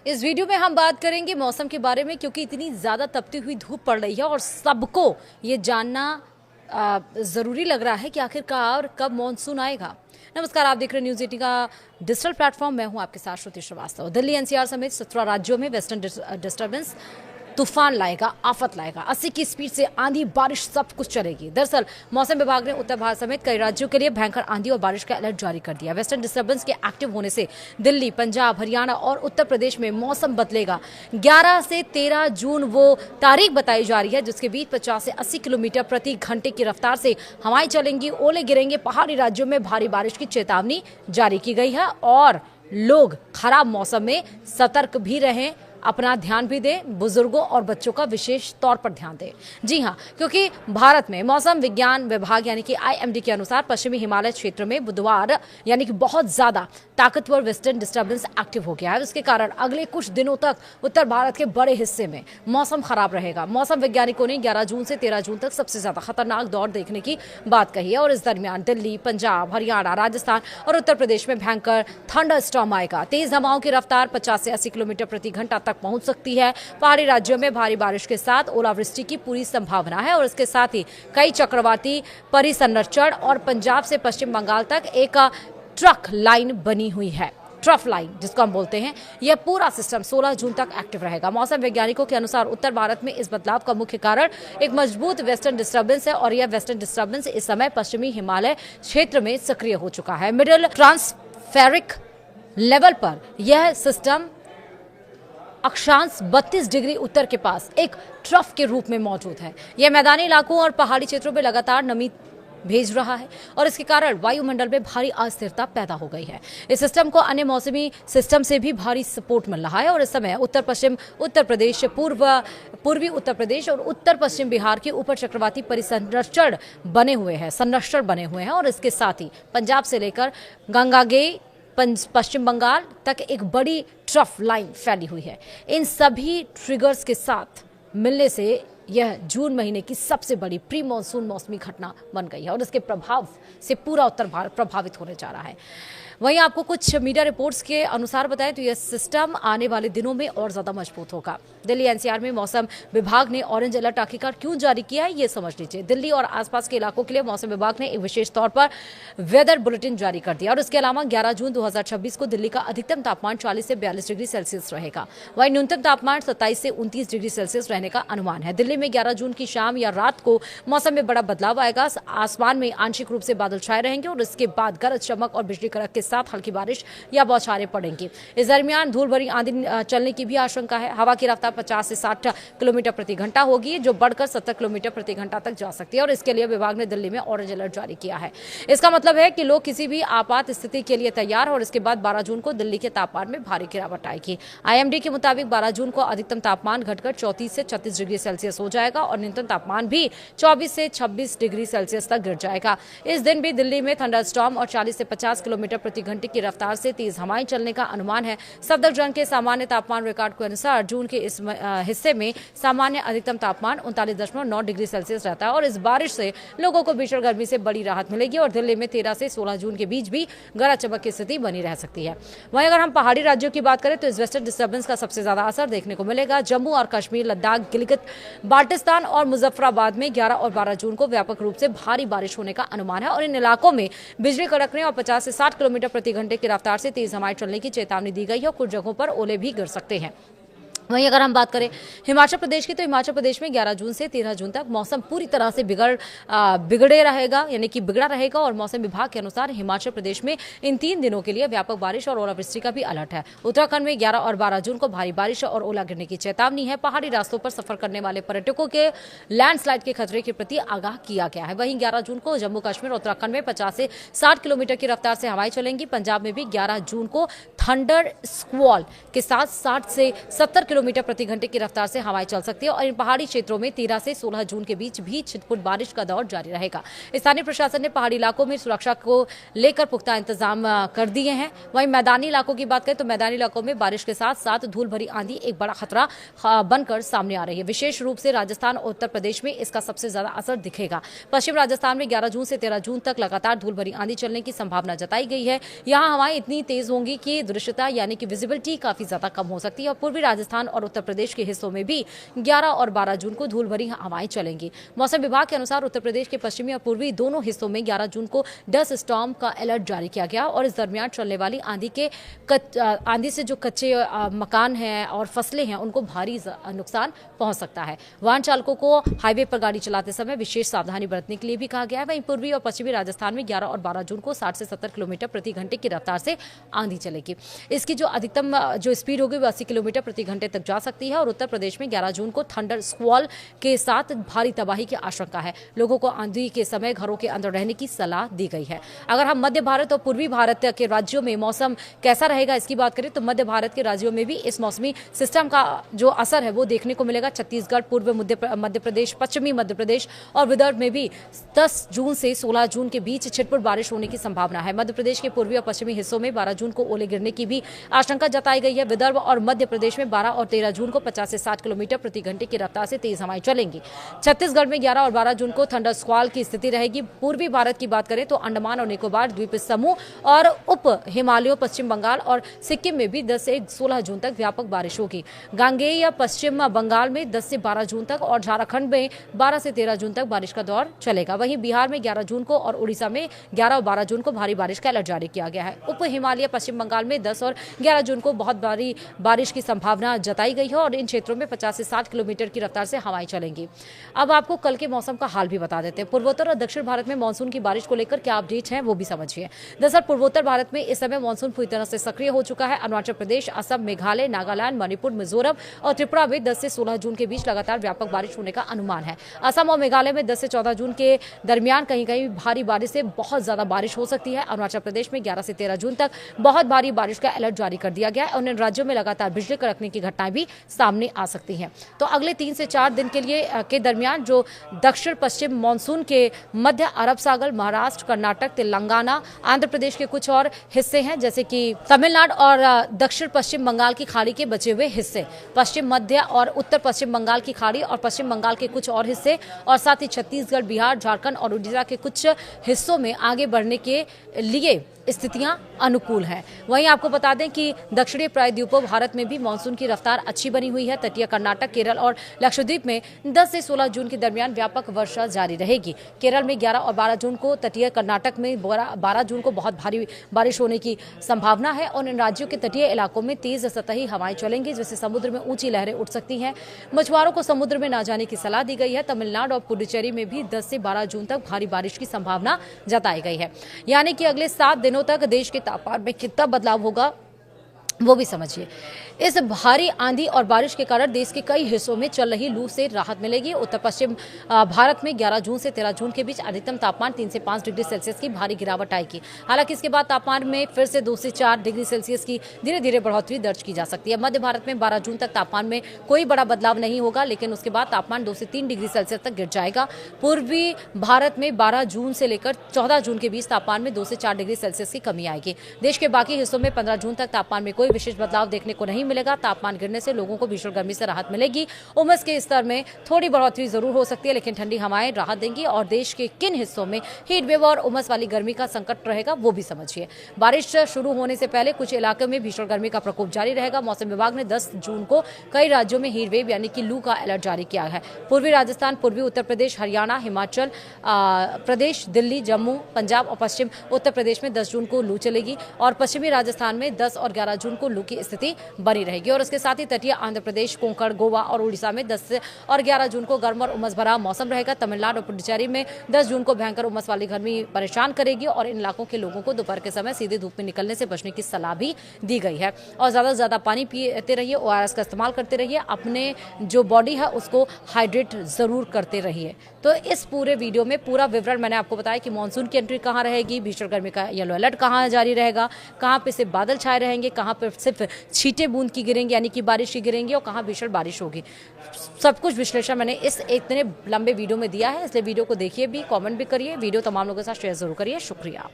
इस वीडियो में हम बात करेंगे मौसम के बारे में, क्योंकि इतनी ज़्यादा तपती हुई धूप पड़ रही है और सबको ये जानना ज़रूरी लग रहा है कि आखिरकार कब मॉनसून आएगा। नमस्कार, आप देख रहे हैं न्यूज़ 18 का डिजिटल प्लेटफॉर्म। मैं हूं आपके साथ श्रुति श्रीवास्तव। दिल्ली एनसीआर समेत 17 राज्यों में वेस्टर्न डिस्टर्बेंस तूफान लाएगा, आफत लाएगा। 80 की स्पीड से आंधी बारिश सब कुछ चलेगी। दरअसल मौसम विभाग ने उत्तर भारत समेत कई राज्यों के लिए भयंकर आंधी और बारिश का अलर्ट जारी कर दिया। वेस्टर्न डिस्टर्बेंस के एक्टिव होने से दिल्ली, पंजाब, हरियाणा और उत्तर प्रदेश में मौसम बदलेगा। 11 से 13 जून वो तारीख बताई जा रही है जिसके बीच 50 से 80 किलोमीटर प्रति घंटे की रफ्तार से हवाएं चलेंगी, ओले गिरेंगे। पहाड़ी राज्यों में भारी बारिश की चेतावनी जारी की गई है और लोग खराब मौसम में सतर्क भी रहें, अपना ध्यान भी दें, बुजुर्गों और बच्चों का विशेष तौर पर ध्यान दें। जी हां, क्योंकि भारत में मौसम विज्ञान विभाग यानी कि आईएमडी के अनुसार पश्चिमी हिमालय क्षेत्र में बुधवार यानी कि बहुत ज्यादा ताकतवर वेस्टर्न डिस्टर्बेंस एक्टिव हो गया है। इसके कारण अगले कुछ दिनों तक उत्तर भारत के बड़े हिस्से में मौसम खराब रहेगा। मौसम वैज्ञानिकों ने 11 जून से 13 जून तक सबसे ज्यादा खतरनाक दौर देखने की बात कही है और इस दरमियान दिल्ली, पंजाब, हरियाणा, राजस्थान और उत्तर प्रदेश में भयंकर थंडर स्टॉर्म आएगा। तेज हवाओं की रफ्तार 50 से 80 किलोमीटर प्रति घंटा तक पहुंच सकती है। पहाड़ी राज्यों में भारी बारिश के साथ ओलावृष्टि की पूरी संभावना है और इसके साथ ही कई चक्रवाती परिसंचरण और पंजाब से पश्चिम बंगाल तक एक ट्रक लाइन बनी हुई है। ट्रफ लाइन जिसको हम बोलते हैं, यह पूरा सिस्टम 16 जून तक एक्टिव रहेगा। मौसम वैज्ञानिकों के अनुसार उत्तर भारत में इस बदलाव का मुख्य कारण एक मजबूत वेस्टर्न डिस्टर्बेंस है और यह वेस्टर्न डिस्टर्बेंस इस समय पश्चिमी हिमालय क्षेत्र में सक्रिय हो चुका है। मिडिल ट्रांसफेरिक लेवल पर यह सिस्टम अक्षांश 32 डिग्री उत्तर के पास एक ट्रफ के रूप में मौजूद है। यह मैदानी इलाकों और पहाड़ी क्षेत्रों में लगातार नमी भेज रहा है और इसके कारण वायुमंडल में भारी अस्थिरता पैदा हो गई है। इस सिस्टम को अन्य मौसमी सिस्टम से भी भारी सपोर्ट मिल रहा है और इस समय उत्तर पश्चिम उत्तर प्रदेश, पूर्वी उत्तर प्रदेश और उत्तर पश्चिम बिहार के ऊपर चक्रवाती परिसंचरण बने हुए हैं और इसके साथ ही पंजाब से लेकर गंगागेई पश्चिम बंगाल तक एक बड़ी ट्रफ लाइन फैली हुई है। इन सभी ट्रिगर्स के साथ मिलने से यह जून महीने की सबसे बड़ी प्री मॉनसून मौसमी घटना बन गई है और इसके प्रभाव से पूरा उत्तर भारत प्रभावित होने जा रहा है। वहीं आपको कुछ मीडिया रिपोर्ट्स के अनुसार बताएं तो यह सिस्टम आने वाले दिनों में और ज्यादा मजबूत होगा। दिल्ली एनसीआर में मौसम विभाग ने ऑरेंज अलर्ट आखिरकार क्यों जारी किया है, ये समझ लीजिए। दिल्ली और आसपास के इलाकों के लिए मौसम विभाग ने एक विशेष तौर पर वेदर बुलेटिन जारी कर दिया और इसके अलावा 11 जून 2026 को दिल्ली का अधिकतम तापमान 40 से 42 डिग्री सेल्सियस रहेगा। वहीं न्यूनतम तापमान 27 से 29 डिग्री सेल्सियस रहने का अनुमान है। दिल्ली में 11 जून की शाम या रात को मौसम में बड़ा बदलाव आएगा। आसमान में आंशिक रूप से बादल छाए रहेंगे और इसके बाद गरज चमक और बिजली कड़क के साथ हल्की बारिश या बौछारें पड़ेंगी। इस दरमियान धूल भरी आंधी चलने की भी आशंका है। हवा की रफ्तार 50 से 60 किलोमीटर प्रति घंटा होगी जो बढ़कर 70 किलोमीटर प्रति घंटा तक जा सकती है और इसके लिए विभाग ने दिल्ली में ऑरेंज अलर्ट जारी किया है। इसका मतलब है कि लोग किसी भी आपात स्थिति के लिए तैयार हैं और इसके बाद 12 जून को दिल्ली के तापमान में भारी गिरावट आएगी। आईएमडी के मुताबिक 12 जून को अधिकतम तापमान घटकर 34 से 36 डिग्री सेल्सियस हो जाएगा और न्यूनतम तापमान भी 24 से 26 डिग्री सेल्सियस तक गिर जाएगा। इस दिन भी दिल्ली में थंडरस्टॉर्म और 40 से 50 किलोमीटर प्रति घंटे की रफ्तार से तेज हवाएं चलने का अनुमान है। सफदरजंग के सामान्य तापमान रिकॉर्ड के अनुसार जून के इस हिस्से में सामान्य अधिकतम तापमान 39.9 डिग्री सेल्सियस रहता है और इस बारिश से लोगों को भीषण गर्मी से बड़ी राहत मिलेगी और दिल्ली में 13 से 16 जून के बीच भी गरज चमक की स्थिति बनी रह सकती है। वहीं अगर हम पहाड़ी राज्यों की बात करें तो इस वेस्टर्न डिस्टर्बेंस का सबसे ज्यादा असर देखने को मिलेगा जम्मू और कश्मीर, लद्दाख, गिलगित बाल्टिस्तान और मुजफ्फराबाद में 11 और 12 जून को व्यापक रूप से भारी बारिश होने का अनुमान है और इन इलाकों में बिजली कड़कने और 50 से 60 किलोमीटर प्रति घंटे की रफ्तार से तेज हवाएं चलने की चेतावनी दी गई है और कुछ जगहों पर ओले भी गिर सकते हैं। वहीं अगर हम बात करें हिमाचल प्रदेश की तो हिमाचल प्रदेश में 11 जून से 13 जून तक मौसम पूरी तरह से बिगड़े रहेगा यानी कि बिगड़ा रहेगा और मौसम विभाग के अनुसार हिमाचल प्रदेश में इन 3 दिनों के लिए व्यापक बारिश और ओलावृष्टि का भी अलर्ट है। उत्तराखंड में 11 और 12 जून को भारी बारिश और ओला गिरने की चेतावनी है। पहाड़ी रास्तों पर सफर करने वाले पर्यटकों के लैंडस्लाइड के खतरे के प्रति आगाह किया गया है। वहीं 11 जून को जम्मू कश्मीर और उत्तराखंड में 50 से 60 किलोमीटर की रफ्तार से हवाएं चलेंगी। पंजाब में भी 11 जून को थंडर स्क्वॉल के साथ 60 से 70 किलोमीटर प्रति घंटे की रफ्तार से हवाएं चल सकती है और इन पहाड़ी क्षेत्रों में 13 से 16 जून के बीच भी छिटपुट बारिश का दौर जारी रहेगा। स्थानीय प्रशासन ने पहाड़ी इलाकों में सुरक्षा को लेकर पुख्ता इंतजाम कर दिए हैं। वहीं मैदानी इलाकों की बात करें तो मैदानी इलाकों में बारिश के साथ साथ धूल भरी आंधी एक बड़ा खतरा बनकर सामने आ रही है। विशेष रूप से राजस्थान और उत्तर प्रदेश में इसका सबसे ज्यादा असर दिखेगा। पश्चिम राजस्थान में 11 जून से 13 जून तक लगातार धूल भरी आंधी चलने की संभावना जताई गई है। यहां हवाएं इतनी तेज होंगी कि दृश्यता यानी कि विजिबिलिटी काफी ज्यादा कम हो सकती है और पूर्वी राजस्थान और उत्तर प्रदेश के हिस्सों में भी 11 और 12 जून को धूल भरी हवाएं चलेंगी। मौसम विभाग के अनुसार उत्तर प्रदेश के पश्चिमी और पूर्वी दोनों हिस्सों में 11 जून को डस्ट स्टॉर्म का अलर्ट जारी किया गया और इस दरमियान चलने वाली आंधी से जो कच्चे मकान हैं और फसलें हैं उनको भारी नुकसान पहुंच सकता है। वाहन चालकों को हाईवे पर गाड़ी चलाते समय विशेष सावधानी बरतने के लिए भी कहा गया है। वहीं पूर्वी और पश्चिमी राजस्थान में 11 और 12 जून को 60 से 70 किलोमीटर प्रति घंटे की रफ्तार से आंधी चलेगी। इसकी जो अधिकतम जो स्पीड होगी वो 80 किलोमीटर प्रति घंटे तक जा सकती है और उत्तर प्रदेश में 11 जून को थंडर स्क्वॉल के साथ भारी तबाही की आशंका है। लोगों को आंधी के समय घरों के अंदर रहने की सलाह दी गई है। अगर हम मध्य भारत और पूर्वी भारत के राज्यों में मौसम कैसा रहेगा इसकी बात करें तो मध्य भारत के राज्यों में भी इस मौसमी सिस्टम का जो असर है वो देखने को मिलेगा। छत्तीसगढ़, पूर्व मध्य प्रदेश, पश्चिमी मध्य प्रदेश और विदर्भ में भी 10 जून से 16 जून के बीच छिटपुट बारिश होने की संभावना है। मध्य प्रदेश के पूर्वी और पश्चिमी हिस्सों में 12 जून को ओले गिरने की भी आशंका जताई गई है। विदर्भ और मध्य प्रदेश में 12 और 13 जून को 50 से 60 किलोमीटर प्रति घंटे की रफ्तार से तेज हवाएं चलेंगी। छत्तीसगढ़ में 11 और 12 जून को थंडर स्क्वॉल की स्थिति रहेगी। पूर्वी भारत की बात करें तो अंडमान और निकोबार द्वीप समूह और उप हिमालयों, पश्चिम बंगाल और सिक्किम में भी 10 से 16 जून तक व्यापक बारिश होगी। गांगेय पश्चिम बंगाल में 10 से 12 जून तक और झारखंड में 12 से 13 जून तक बारिश का दौर चलेगा। वहीं बिहार में 11 जून को और उड़ीसा में 11 और 12 जून को भारी बारिश का अलर्ट जारी किया गया है। उप हिमालय पश्चिम बंगाल में 10 और 11 जून को बहुत भारी बारिश की संभावना जताई गई है और इन क्षेत्रों में 50 से 60 किलोमीटर की रफ्तार से हवाएं चलेंगी। अब आपको कल के मौसम का हाल भी बता देते हैं। पूर्वोत्तर और दक्षिण भारत में मानसून की बारिश को लेकर क्या अपडेट है वो भी समझिए। दरअसल पूर्वोत्तर भारत में इस समय मानसून पूरी तरह से सक्रिय हो चुका है। अरुणाचल प्रदेश, असम, मेघालय, नागालैंड, मणिपुर, मिजोरम और त्रिपुरा में 10 से 16 जून के बीच लगातार व्यापक बारिश होने का अनुमान है। असम और मेघालय में 10 से 14 जून के दरमियान कहीं कहीं भारी बारिश से बहुत ज्यादा बारिश हो सकती है। अरुणाचल प्रदेश में 11 से 13 जून तक बहुत भारी बारिश का अलर्ट जारी कर दिया गया है और इन राज्यों में लगातार बिजली कड़कने की घटनाएं भी सामने आ सकती हैं। तो अगले 3 से 4 दिन के दरमियान जो दक्षिण पश्चिम मानसून के मध्य अरब सागर, महाराष्ट्र, कर्नाटक, तेलंगाना, आंध्र प्रदेश के कुछ और हिस्से हैं जैसे कि तमिलनाडु और दक्षिण पश्चिम बंगाल की खाड़ी के बचे हुए हिस्से, पश्चिम मध्य और उत्तर पश्चिम बंगाल की खाड़ी और पश्चिम बंगाल के कुछ और हिस्से और साथ ही छत्तीसगढ़, बिहार, झारखंड और उड़ीसा के कुछ हिस्सों में आगे बढ़ने के लिए स्थितियां अनुकूल हैं। वहीं आपको बता दें कि दक्षिणी प्रायद्वीपीय भारत में भी मानसून की रफ्तार अच्छी बनी हुई है। तटीय कर्नाटक, केरल और लक्षद्वीप में 10 से 16 जून के दरमियान व्यापक वर्षा जारी रहेगी। केरल में 11 और 12 जून को, तटीय कर्नाटक में 12 जून को बहुत भारी बारिश होने की संभावना है और इन राज्यों के तटीय इलाकों में तेज सतही हवाएं चलेंगी जिससे समुद्र में ऊंची लहरें उठ सकती हैं। मछुआरों को समुद्र में न जाने की सलाह दी गई है। तमिलनाडु और पुडुचेरी में भी 10 से 12 जून तक भारी बारिश की संभावना जताई गई है। यानी कि अगले 7 दिनों तक देश के तापमान में कितना बदलाव होगा वो भी समझिए। इस भारी आंधी और बारिश के कारण देश के कई हिस्सों में चल रही लू से राहत मिलेगी। उत्तर पश्चिम भारत में 11 जून से 13 जून के बीच अधिकतम तापमान 3 से 5 डिग्री सेल्सियस की भारी गिरावट आएगी। हालांकि इसके बाद तापमान में फिर से 2 से 4 डिग्री सेल्सियस की धीरे धीरे बढ़ोतरी दर्ज की जा सकती है। मध्य भारत में 12 जून तक तापमान में कोई बड़ा बदलाव नहीं होगा, लेकिन उसके बाद तापमान 2 से 3 डिग्री सेल्सियस तक गिर जाएगा। पूर्वी भारत में 12 जून से लेकर 14 जून के बीच तापमान में 2 से 4 डिग्री सेल्सियस की कमी आएगी। देश के बाकी हिस्सों में 15 जून तक तापमान में कोई विशेष बदलाव देखने को नहीं मिलेगा। तापमान गिरने से लोगों को भीषण गर्मी से राहत मिलेगी। उमस के स्तर में थोड़ी बढ़ोतरी जरूर हो सकती है, लेकिन ठंडी हवाएं राहत देंगी और देश के किन हिस्सों में हीट वेव और उमस वाली गर्मी का संकट रहेगा वो भी समझिए। बारिश शुरू होने से पहले कुछ इलाकों में भीषण गर्मी का प्रकोप जारी रहेगा। मौसम विभाग ने 10 जून को कई राज्यों में हीट वेव यानी कि लू का अलर्ट जारी किया है। पूर्वी राजस्थान, पूर्वी उत्तर प्रदेश, हरियाणा, हिमाचल प्रदेश, दिल्ली, जम्मू, पंजाब और पश्चिम उत्तर प्रदेश में 10 जून को लू चलेगी और पश्चिमी राजस्थान में 10 और 11 जून को लू की स्थिति बनी रहेगी। और इसके साथ ही तटीय आंध्र प्रदेश, कोंकण, गोवा और उड़ीसा में 10 और 11 जून को गर्म और उमस भरा मौसम रहेगा। तमिलनाडु और पुडुचेरी में 10 जून को भयंकर उमस वाली गर्मी परेशान करेगी और इन इलाकों के लोगों को दोपहर के समय सीधे धूप में निकलने से बचने की सलाह भी दी गई है। और ज्यादा से ज्यादा पानी पीते रहिए, ORS का इस्तेमाल करते रहिए, अपने जो बॉडी है उसको हाइड्रेट जरूर करते रहिए। तो इस पूरे वीडियो में पूरा विवरण मैंने आपको बताया कि मानसून की एंट्री कहाँ रहेगी, भीषण गर्मी का येलो अलर्ट कहाँ जारी रहेगा, कहाँ पे सिर्फ बादल छाए रहेंगे, कहाँ पे सिर्फ छींटे बूंदे बूंद की गिरेंगी यानी कि बारिश की गिरेंगी और कहाँ भीषण बारिश होगी। सब कुछ विश्लेषण मैंने इस इतने लंबे वीडियो में दिया है, इसलिए वीडियो को देखिए भी, कमेंट भी करिए, वीडियो तमाम लोगों के साथ शेयर जरूर करिए। शुक्रिया।